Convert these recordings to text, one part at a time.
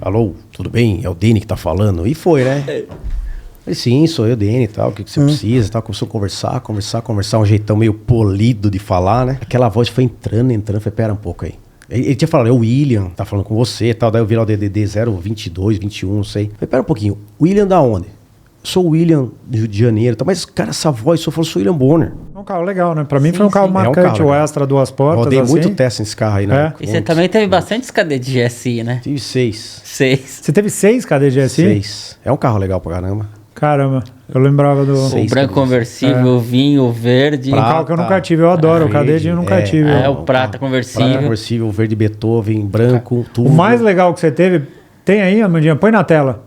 Alô, tudo bem? É o Dene que tá falando. E foi, né? Falei, sim, sou eu, Dene e tal. O que você precisa e tal. Começou a conversar. Um jeitão meio polido de falar, né? Aquela voz foi entrando. Falei, pera um pouco aí. Ele tinha falado, é o William, tá falando com você e tal. Daí eu vi lá o DDD 022, 21, não sei. Falei, pera um pouquinho. William da onde? Sou o William do Rio de Janeiro. Tá? Mas, cara, essa voz, só falou, sou o William Bonner. É um carro legal, né? Pra mim foi um carro marcante, o Extra 2 portas. Rodei assim. muito teste nesse carro aí, né? E você também teve bastante KD de GSI, né? Tive 6. 6. Você teve 6 KD de GSI? 6. É um carro legal pra caramba. Caramba, eu lembrava do... O branco conversível, o vinho, o verde. Um carro que eu nunca tive, eu adoro. O KD eu nunca tive. É o prata conversível. Prata conversível, verde Beethoven, branco, tudo. O mais legal que você teve... Tem aí, Amandinha? Põe na tela.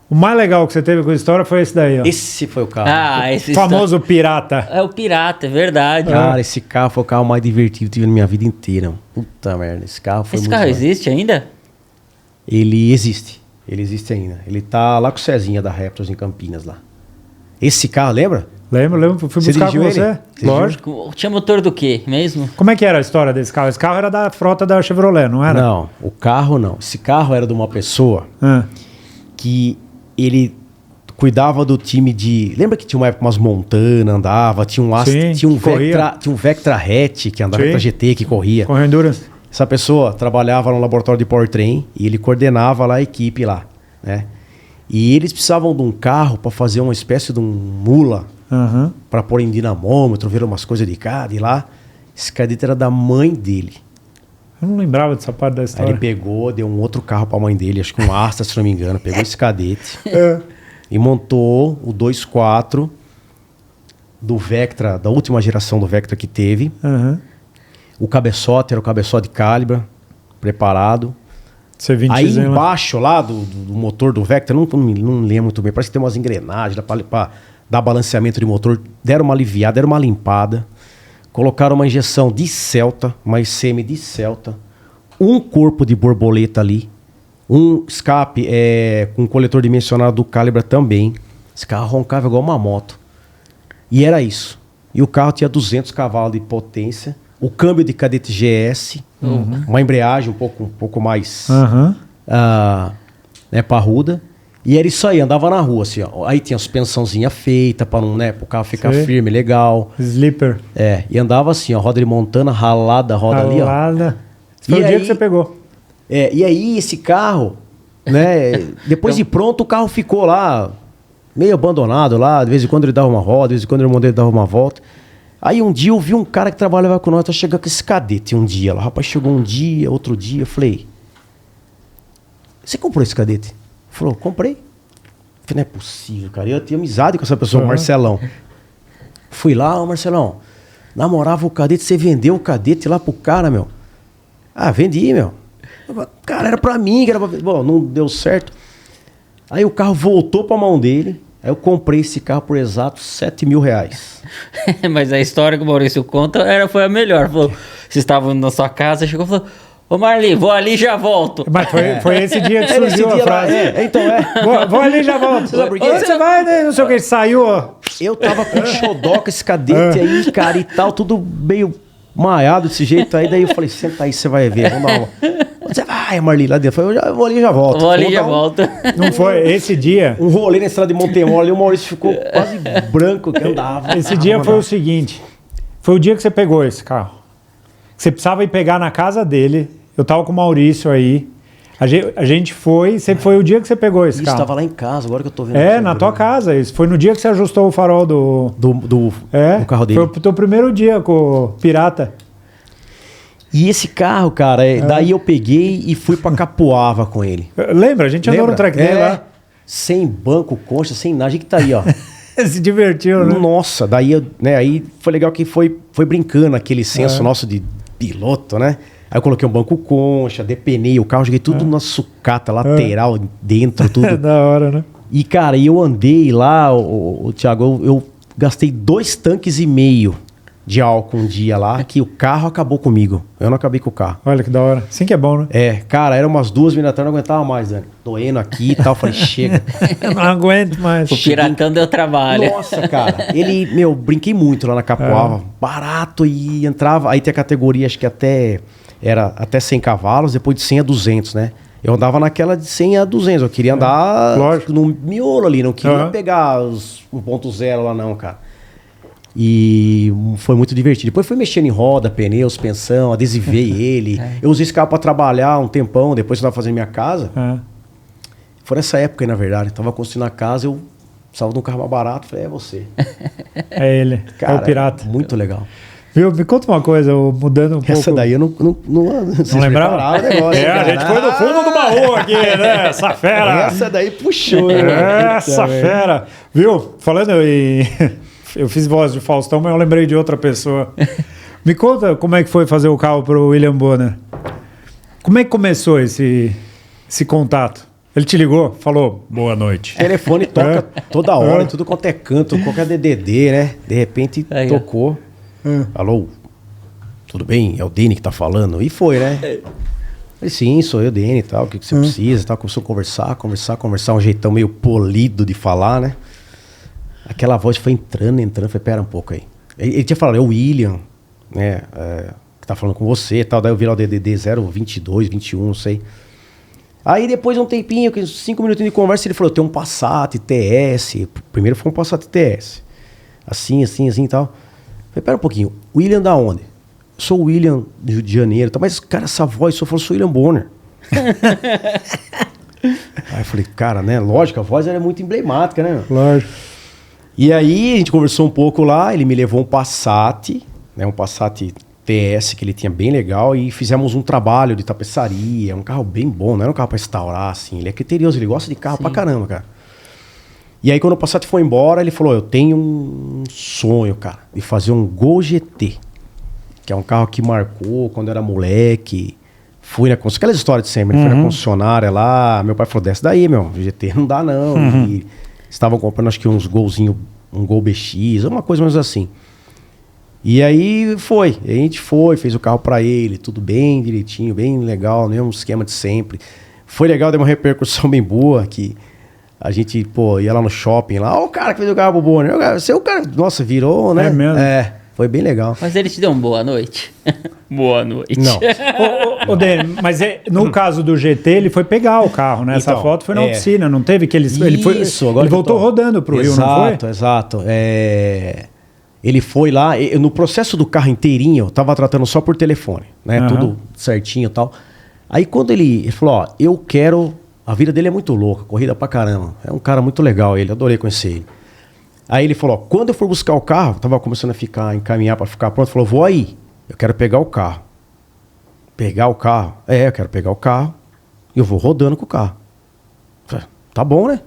O mais legal que você teve com a história foi esse daí, ó. Esse foi o carro. Esse o famoso pirata. É o pirata, é verdade. Cara, esse carro foi o carro mais divertido que eu tive na minha vida inteira. Puta merda, esse carro foi Esse muito carro legal. existe ainda? Ele existe. Ele existe ainda. Ele tá lá com o Cezinha da Raptors em Campinas lá. Esse carro, lembra? Lembro. Fui Você buscar com dirigiu você. ele? Lógico. Tinha motor do quê mesmo? Como é que era a história desse carro? Esse carro era da frota da Chevrolet, não era? Não, o carro não. Esse carro era de uma pessoa que ele cuidava do time de... Lembra que tinha uma época umas Montana, andava, tinha um Astra, tinha um Vectra Hatch, que andava, Vectra GT, que corria. Correu Endurance. Essa pessoa trabalhava no laboratório de powertrain e ele coordenava lá a equipe lá, né? E eles precisavam de um carro para fazer uma espécie de um mula para pôr em dinamômetro, ver umas coisas de cada e lá. Esse cadete era da mãe dele. Eu não lembrava dessa parte da história. Aí ele pegou, deu um outro carro para a mãe dele, acho que um Astra, se não me engano, pegou esse cadete e montou o 2.4 do Vectra, da última geração do Vectra que teve. O cabeçote era o cabeçote Calibra, preparado. Aí embaixo lá do motor do Vectra, não lembro muito bem, parece que tem umas engrenagens para dar balanceamento de motor. Deram uma aliviada, deram uma limpada. Colocaram uma injeção de Celta, uma ICM de Celta. Um corpo de borboleta ali. Um escape com coletor dimensionado do Calibra também. Esse carro roncava igual uma moto. E era isso. E o carro tinha 200 cavalos de potência. O câmbio de cadete GS, uma embreagem um pouco mais parruda. E era isso aí, andava na rua assim, ó. Aí tinha a suspensãozinha feita para não, né, pro carro ficar firme, legal. Slipper. E andava assim, ó, roda de Montana, ralada, ali, ó. Foi o dia que você pegou. E aí esse carro, né, depois de pronto o carro ficou lá, meio abandonado lá, de vez em quando ele dava uma roda, de vez em quando ele dava uma volta. Aí um dia eu vi um cara que trabalhava com nós, tá chegando com esse cadete um dia lá. O rapaz chegou um dia, outro dia, eu falei, você comprou esse cadete? Ele falou, comprei. Eu falei, não é possível, cara. Eu tinha amizade com essa pessoa, o Marcelão. Fui lá, Marcelão, namorava o cadete, você vendeu o cadete lá pro cara, meu? Ah, vendi, meu. Cara, era pra mim, que era pra... Bom, não deu certo. Aí o carro voltou pra mão dele. Aí eu comprei esse carro por exato R$7.000. Mas a história que o Maurício conta foi a melhor. Falou, vocês estavam na sua casa, chegou e falou, ô Marli, vou ali e já volto. Mas foi esse dia que surgiu a frase. Vou ali e já volto. Sabe por quê? Onde você vai, né? Não sei o que, saiu, ó. Eu tava com xodó com esse cadete aí, cara, e tal, tudo meio maiado desse jeito aí. Daí eu falei, senta aí, você vai ver, vamos dar uma... Onde você vai, Marli, lá dentro? Eu falei, eu vou ali e já volto. Vou ali e já volto. Não foi esse dia... Um rolê na estrada de Montemor ali, o Maurício ficou quase branco que andava. Esse dia foi o seguinte, foi o dia que você pegou esse carro. Você precisava ir pegar na casa dele, eu tava com o Maurício aí, a gente foi, foi o dia que você pegou esse carro. Isso, tava lá em casa, agora que eu tô vendo. Na tua casa, isso. Foi no dia que você ajustou o farol do carro dele. Foi o teu primeiro dia com o Pirata. E esse carro, cara, daí eu peguei e fui pra Capoava com ele. Lembra? A gente andou no track dele lá. Sem banco, concha, sem nada. A gente que tá aí, ó. Se divertiu, né? Nossa, daí aí foi legal que foi brincando aquele senso nosso de piloto, né? Aí eu coloquei um banco concha, depenei o carro, joguei tudo na sucata lateral, dentro, tudo. Da hora, né? E, cara, eu andei lá, o Thiago, eu gastei 2,5 tanques de álcool um dia lá, que o carro acabou comigo. Eu não acabei com o carro. Olha que da hora. Assim que é bom, né? Cara, eram umas 2 da tarde, eu não aguentava mais, Dani. Doendo aqui e tal. Falei, chega. Eu não aguento mais. O Piratão deu trabalho. Nossa, cara. Brinquei muito lá na Capoava. Barato e entrava. Aí tem a categoria, acho que era até 100 cavalos, depois de 100 a 200, né? Eu andava naquela de 100 a 200. Eu queria andar no miolo ali. Não queria pegar os 1.0 lá não, cara. E foi muito divertido. Depois fui mexendo em roda, pneu, suspensão, adesivei ele. Eu usei esse carro pra trabalhar um tempão. Depois eu tava fazendo minha casa. Foi nessa época aí, na verdade. Eu tava construindo a casa, eu precisava de um carro mais barato. Falei, é você. É ele, cara, é o pirata. Muito legal. Viu? Me conta uma coisa, mudando um pouco. Essa daí eu não lembrava? O negócio, a gente foi no fundo do baú aqui, né? Essa fera. Essa daí puxou. Essa fera. Viu? Falando em... Eu fiz voz de Faustão, mas eu lembrei de outra pessoa. Me conta como é que foi fazer o carro pro William Bonner. Como é que começou esse contato? Ele te ligou, falou, boa noite. O telefone toca toda hora, em tudo quanto é canto, qualquer DDD, né? De repente tocou. Alô, tudo bem? É o Dene que tá falando? E foi, né? Falei, sim, sou eu, Dene e tal, o que você precisa e tal. Começou a conversar, um jeitão meio polido de falar, né? Aquela voz foi entrando, falei, pera um pouco aí. Ele tinha falado, é o William, né, que tá falando com você e tal. Daí eu vi lá o DDD 022, 21, não sei. Aí depois de um tempinho, 5 minutinhos de conversa, ele falou, tem um Passat TS. Primeiro foi um Passat TS. Assim e tal. Falei, pera um pouquinho, William da onde? Sou o William do Rio de Janeiro. Tá, mas, cara, essa voz, só falou, sou William Bonner. Aí eu falei, cara, né, lógico, a voz era muito emblemática, né? Lógico. E aí a gente conversou um pouco lá, ele me levou um Passat, né, um Passat TS que ele tinha bem legal, e fizemos um trabalho de tapeçaria, um carro bem bom, não era um carro para restaurar, assim, ele é criterioso, ele gosta de carro pra caramba, cara. E aí quando o Passat foi embora, ele falou, eu tenho um sonho, cara, de fazer um Gol GT, que é um carro que marcou quando eu era moleque, fui na concessionária, aquelas histórias de sempre, fui na concessionária lá, meu pai falou, desce daí, meu, GT não dá não, e estavam comprando acho que uns golzinhos, um Gol BX, uma coisa mais assim. E aí a gente fez o carro pra ele, tudo bem direitinho, bem legal, mesmo esquema de sempre. Foi legal, deu uma repercussão bem boa, que a gente, ia lá no shopping, lá, ó o cara que fez o carro pro Bonner, o cara, nossa, virou, né? É mesmo? Foi bem legal. Mas ele te deu um boa noite? Boa noite. Não. Ô, Dene, mas no caso do GT, ele foi pegar o carro, né? Essa Então, foto foi na oficina, não teve que ele voltou rodando pro Rio, não foi? Exato. Ele foi lá, no processo do carro inteirinho, eu tava tratando só por telefone, né? Tudo certinho e tal. Aí quando ele falou, ó, eu quero... A vida dele é muito louca, corrida pra caramba. É um cara muito legal ele, adorei conhecer ele. Aí ele falou, ó, quando eu for buscar o carro, tava começando a encaminhar pra ficar pronto, falou, vou aí, eu quero pegar o carro. Pegar o carro? Eu quero pegar o carro e eu vou rodando com o carro. Falei, tá bom, né?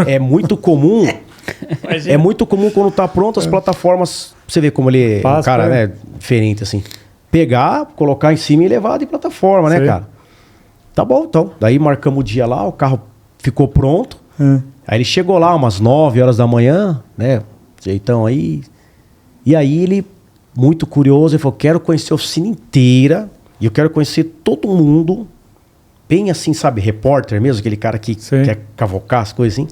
É muito comum... É muito comum quando tá pronto as plataformas, você vê como ele é um cara, né, diferente assim. Pegar, colocar em cima e levar de plataforma, né, cara? Tá bom, então. Daí marcamos o dia lá, o carro ficou pronto. Aí ele chegou lá umas 9 horas da manhã, né? Jeitão aí. E aí ele, muito curioso, ele falou, quero conhecer a oficina inteira e eu quero conhecer todo mundo. Bem assim, sabe, repórter mesmo, aquele cara que quer cavocar as coisas assim.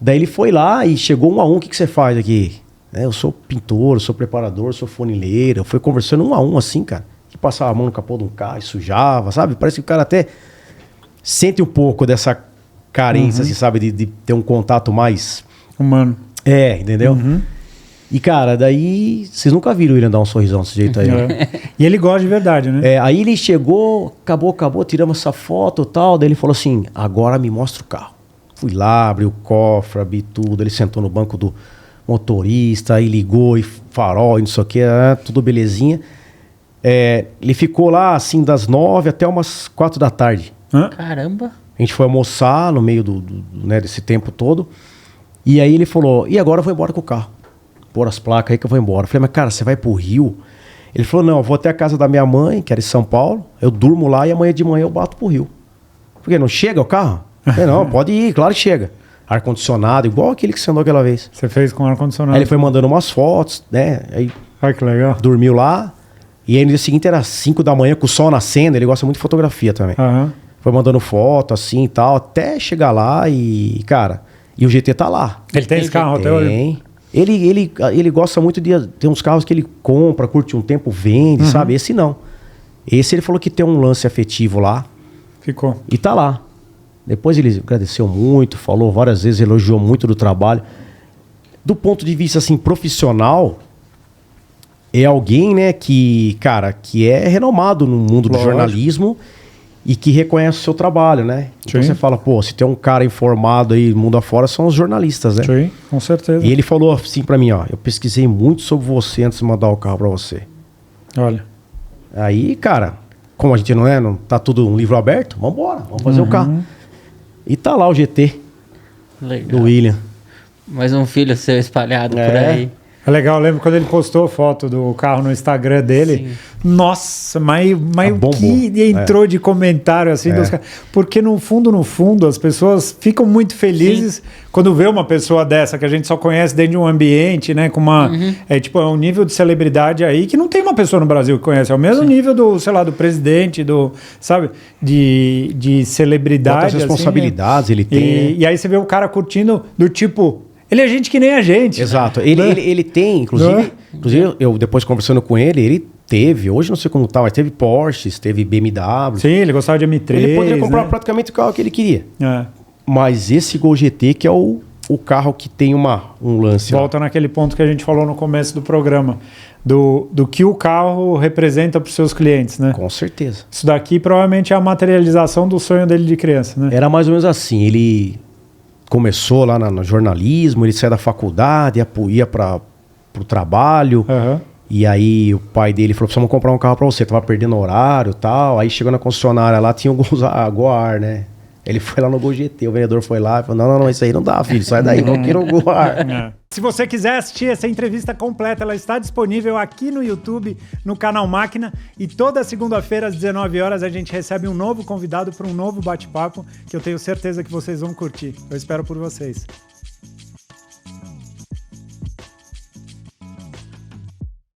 Daí ele foi lá e chegou um a um, o que você faz aqui? Eu sou pintor, sou preparador, sou funileiro. Eu fui conversando um a um assim, cara. Que passava a mão no capô de um carro e sujava, sabe? Parece que o cara até sente um pouco dessa carência, assim, sabe? De ter um contato mais... humano. Entendeu? E, cara, daí... Vocês nunca viram o William dar um sorrisão desse jeito aí, né? E ele gosta de verdade, né? Aí ele chegou, acabou, tiramos essa foto e tal. Daí ele falou assim, agora me mostra o carro. Fui lá, abri o cofre, abri tudo. Ele sentou no banco do motorista, aí ligou, e farol, e não sei o que, tudo belezinha. Ele ficou lá, assim, das 9 até umas 4 da tarde. Caramba! A gente foi almoçar no meio né, desse tempo todo. E aí ele falou, e agora eu vou embora com o carro. Pôr as placas aí que eu vou embora. Eu falei, mas cara, você vai pro Rio? Ele falou, não, eu vou até a casa da minha mãe, que era em São Paulo. Eu durmo lá e amanhã de manhã eu bato pro Rio. Por quê? Não chega o carro? Não, pode ir, claro que chega. Ar-condicionado, igual aquele que você andou aquela vez. Você fez com ar-condicionado. Aí ele foi mandando umas fotos, né? Aí que legal. Dormiu lá. E aí no dia seguinte era 5 da manhã com o sol nascendo. Ele gosta muito de fotografia também. Foi mandando foto assim e tal, até chegar lá e, cara... E o GT tá lá. Ele tem esse carro até hoje? Tem. Ele gosta muito de... Tem uns carros que ele compra, curte um tempo, vende, sabe? Esse não. Esse ele falou que tem um lance afetivo lá. Ficou. E tá lá. Depois ele agradeceu muito, falou várias vezes, elogiou muito do trabalho. Do ponto de vista, assim, profissional, é alguém, né, que, cara, que é renomado no mundo do jornalismo e que reconhece o seu trabalho, né? Então Sim. você fala, pô, se tem um cara informado aí mundo afora, são os jornalistas, né? Sim, com certeza. E ele falou assim pra mim, ó, eu pesquisei muito sobre você antes de mandar o carro pra você. Olha. Aí, cara, como a gente não tá tudo um livro aberto, vambora, vamos fazer o carro. E tá lá o GT Legal. do William. Mais um filho seu espalhado É. por aí. É legal, eu lembro quando ele postou foto do carro no Instagram dele. Sim. Nossa, mas bombou. o que entrou de comentário assim dos caras. Porque no fundo, as pessoas ficam muito felizes quando vê uma pessoa dessa que a gente só conhece dentro de um ambiente, né? Com uma. É um nível de celebridade aí que não tem uma pessoa no Brasil que conhece. É o mesmo nível do, sei lá, do presidente, sabe? De celebridade. Quantas responsabilidades assim, né? ele tem. E aí você vê o cara curtindo do tipo. Ele é gente que nem a gente. Exato. Né? Ele tem, inclusive, eu depois conversando com ele teve, hoje não sei como tá, mas teve Porsches, teve BMW. Sim, ele gostava de M3. Ele poderia comprar né? praticamente o carro que ele queria. É. Mas esse Gol GT que é o carro que tem um lance. Volta naquele ponto que a gente falou no começo do programa. Do que o carro representa para os seus clientes, né? Com certeza. Isso daqui provavelmente é a materialização do sonho dele de criança, né? Era mais ou menos assim, ele começou lá no jornalismo, ele saiu da faculdade, ia para o trabalho, e aí o pai dele falou, precisamos comprar um carro para você, tava perdendo horário e tal, aí chegou na concessionária lá, tinha o Goar, né? Ele foi lá no Gol GT, o vendedor foi lá e falou, não, isso aí não dá, filho, sai daí, não quero o Goar. Se você quiser assistir essa entrevista completa, ela está disponível aqui no YouTube, no canal Máquina, e toda segunda-feira às 19 horas a gente recebe um novo convidado para um novo bate-papo que eu tenho certeza que vocês vão curtir. Eu espero por vocês.